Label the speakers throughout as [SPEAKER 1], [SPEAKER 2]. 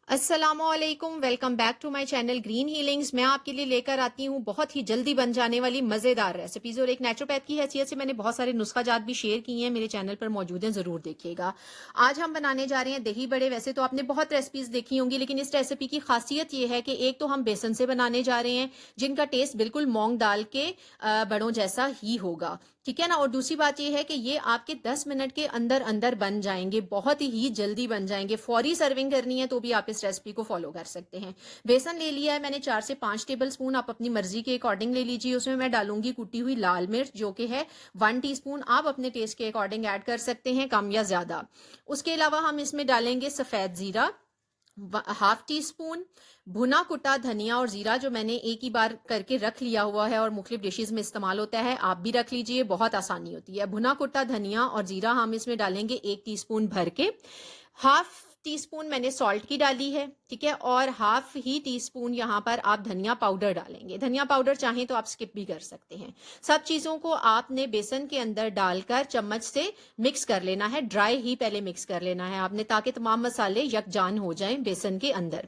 [SPEAKER 1] अस्सलाम वालेकुम, welcome back to my channel green healings. मैं आपके लिए लेकर आती हूँ बहुत ही जल्दी बन जाने वाली मज़ेदार रेसिपीज और एक नेचुरोपैथ की हैसियत से मैंने बहुत सारे नुस्खा जात भी शेयर किए हैं, मेरे चैनल पर मौजूद हैं, ज़रूर देखिएगा। आज हम बनाने जा रहे हैं दही बड़े। वैसे तो आपने बहुत रेसिपीज देखी होंगी, लेकिन इस रेसिपी की खासियत ये है कि एक तो हम बेसन से बनाने जा रहे हैं जिनका टेस्ट बिल्कुल मूंग दाल के बड़ों जैसा ही होगा, ठीक है ना। और दूसरी बात यह है कि ये आपके 10 मिनट के अंदर अंदर बन जाएंगे, बहुत ही जल्दी बन जाएंगे। फौरी सर्विंग करनी है तो भी आप इस रेसिपी को फॉलो कर सकते हैं। बेसन ले लिया है मैंने 4 से 5 टेबल स्पून, आप अपनी मर्जी के अकॉर्डिंग ले लीजिए। उसमें मैं डालूंगी कुटी हुई लाल मिर्च जो कि है 1 टीस्पून। आप अपने टेस्ट के अकॉर्डिंग ऐड कर सकते हैं, कम या ज्यादा। उसके अलावा हम इसमें डालेंगे सफेद जीरा 1/2 टीस्पून, भुना कुटा धनिया और जीरा जो मैंने एक ही बार करके रख लिया हुआ है और मुख्तलिफ डिशेज में इस्तेमाल होता है, आप भी रख लीजिए, बहुत आसानी होती है। भुना कुटा धनिया और जीरा हम इसमें डालेंगे 1 टीस्पून भर के। 1/2 टीस्पून मैंने सॉल्ट की डाली है, ठीक है। और 1/2 ही टीस्पून यहाँ पर आप धनिया पाउडर डालेंगे। धनिया पाउडर चाहें तो आप स्किप भी कर सकते हैं। सब चीजों को आपने बेसन के अंदर डालकर चम्मच से मिक्स कर लेना है, ड्राई ही पहले मिक्स कर लेना है आपने, ताकि तमाम मसाले यकजान हो जाएं बेसन के अंदर।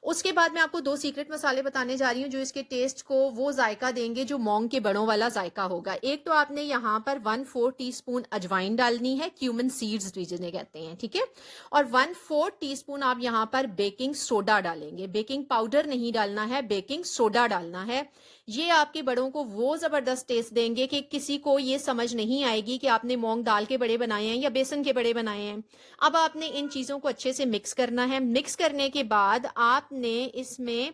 [SPEAKER 1] उसके बाद मैं आपको 2 सीक्रेट मसाले बताने जा रही हूँ जो इसके टेस्ट को वो जायका देंगे जो मूंग के बड़ों वाला जायका होगा। एक तो आपने यहाँ पर 1/4 टीस्पून अजवाइन डालनी है, क्यूमिन सीड्स भी जिन्हें कहते हैं, ठीक है। और 1/4 टीस्पून आप यहाँ पर बेकिंग सोडा डालेंगे। बेकिंग पाउडर नहीं डालना है, बेकिंग सोडा डालना है। ये आपके बड़ों को वो जबरदस्त टेस्ट देंगे कि किसी को ये समझ नहीं आएगी कि आपने मूंग दाल के बड़े बनाए हैं या बेसन के बड़े बनाए हैं। अब आपने इन चीजों को अच्छे से मिक्स करना है। मिक्स करने के बाद आपने इसमें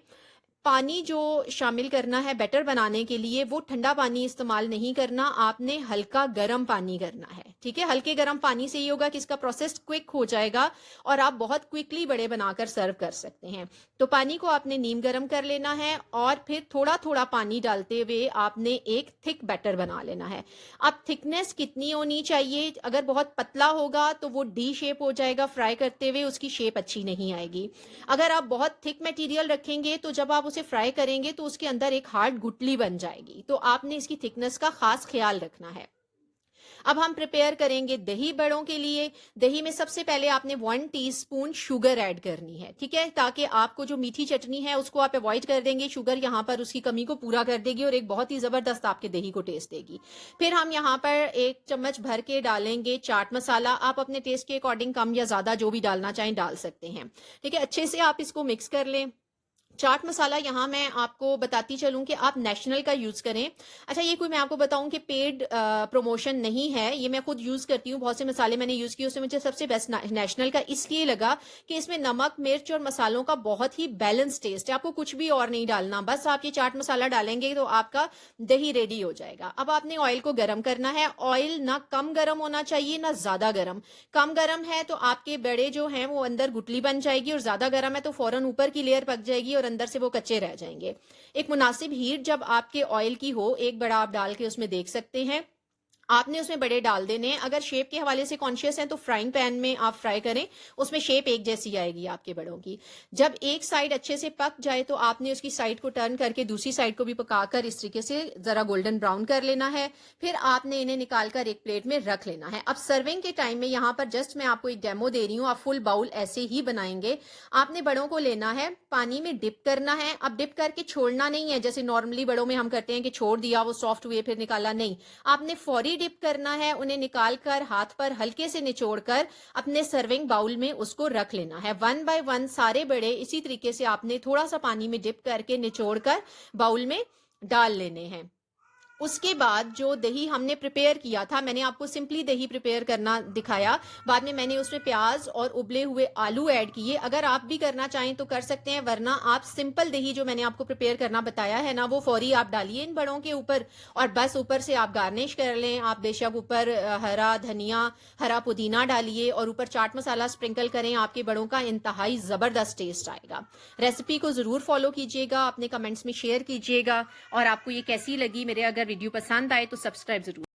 [SPEAKER 1] पानी जो शामिल करना है बैटर बनाने के लिए, वो ठंडा पानी इस्तेमाल नहीं करना, आपने हल्का गर्म पानी करना है, ठीक है। हल्के गर्म पानी से ये होगा कि इसका प्रोसेस क्विक हो जाएगा और आप बहुत क्विकली बड़े बनाकर सर्व कर सकते हैं। तो पानी को आपने नीम गर्म कर लेना है और फिर थोड़ा थोड़ा पानी डालते हुए आपने एक थिक बैटर बना लेना है। अब थिकनेस कितनी होनी चाहिए? अगर बहुत पतला होगा तो वो डी शेप हो जाएगा, फ्राई करते हुए उसकी शेप अच्छी नहीं आएगी। अगर आप बहुत थिक मटेरियल रखेंगे तो जब आप उसे फ्राई करेंगे तो उसके अंदर एक हार्ड गुटली बन जाएगी। तो आपने इसकी थिकनेस का खास ख्याल रखना है। अब हम प्रिपेयर करेंगे दही बड़ों के लिए। दही में सबसे पहले आपने 1 टीस्पून शुगर ऐड करनी है, ठीक है, ताकि आपको जो मीठी चटनी है उसको आप अवॉइड कर देंगे। शुगर यहाँ पर उसकी कमी को पूरा कर देगी और एक बहुत ही जबरदस्त आपके दही को टेस्ट देगी। फिर हम यहाँ पर 1 चम्मच भर के डालेंगे चाट मसाला। आप अपने टेस्ट के अकॉर्डिंग कम या ज्यादा जो भी डालना चाहें डाल सकते हैं, ठीक है। अच्छे से आप इसको मिक्स कर लें। चाट मसाला यहाँ मैं आपको बताती चलूं कि आप नेशनल का यूज करें। अच्छा, ये कोई मैं आपको बताऊं कि पेड प्रमोशन नहीं है, ये मैं खुद यूज करती हूँ। बहुत से मसाले मैंने यूज किए, उसमें मुझे सबसे बेस्ट नेशनल का इसलिए लगा कि इसमें नमक मिर्च और मसालों का बहुत ही बैलेंस टेस्ट है। आपको कुछ भी और नहीं डालना, बस आप ये चाट मसाला डालेंगे तो आपका दही रेडी हो जाएगा। अब आपने ऑयल को गर्म करना है। ऑयल ना कम गर्म होना चाहिए ना ज्यादा गर्म। कम गर्म है तो आपके बड़े जो हैं वो अंदर गुटली बन जाएगी, और ज्यादा गर्म है तो फौरन ऊपर की लेयर पक जाएगी और अंदर से वो कच्चे रह जाएंगे। एक मुनासिब हीट जब आपके ऑयल की हो, एक बड़ा आप डाल के उसमें देख सकते हैं। आपने उसमें बड़े डाल देने हैं। अगर शेप के हवाले से कॉन्शियस हैं तो फ्राइंग पैन में आप फ्राई करें, उसमें शेप एक जैसी आएगी आपके बड़ों की। जब एक साइड अच्छे से पक जाए तो आपने उसकी साइड को टर्न करके दूसरी साइड को भी पकाकर इस तरीके से जरा गोल्डन ब्राउन कर लेना है। फिर आपने इन्हें निकालकर एक प्लेट में रख लेना है। अब सर्विंग के टाइम में यहाँ पर जस्ट मैं आपको एक डेमो दे रही हूँ, आप फुल बाउल ऐसे ही बनाएंगे। आपने बड़ों को लेना है, पानी में डिप करना है। अब डिप करके छोड़ना नहीं है जैसे नॉर्मली बड़ों में हम करते हैं कि छोड़ दिया वो सॉफ्ट हुए फिर निकाला, नहीं। आपने फौरी डिप करना है, उन्हें निकालकर हाथ पर हल्के से निचोड़कर अपने सर्विंग बाउल में उसको रख लेना है। 1 बाय 1 सारे बड़े इसी तरीके से आपने थोड़ा सा पानी में डिप करके निचोड़कर बाउल में डाल लेने हैं। उसके बाद जो दही हमने प्रिपेयर किया था, मैंने आपको सिंपली दही प्रिपेयर करना दिखाया, बाद में मैंने उसमें प्याज और उबले हुए आलू ऐड किए। अगर आप भी करना चाहें तो कर सकते हैं, वरना आप सिंपल दही जो मैंने आपको प्रिपेयर करना बताया है ना, वो फौरी आप डालिए इन बड़ों के ऊपर और बस ऊपर से आप गार्निश कर लें। आप बेशक ऊपर हरा धनिया, हरा पुदीना डालिए और ऊपर चाट मसाला स्प्रिंकल करें, आपके बड़ों का इंतहाई जबरदस्त टेस्ट आएगा। रेसिपी को जरूर फॉलो कीजिएगा, अपने कमेंट्स में शेयर कीजिएगा और आपको ये कैसी लगी। मेरे अगर वीडियो पसंद आए तो सब्सक्राइब जरूर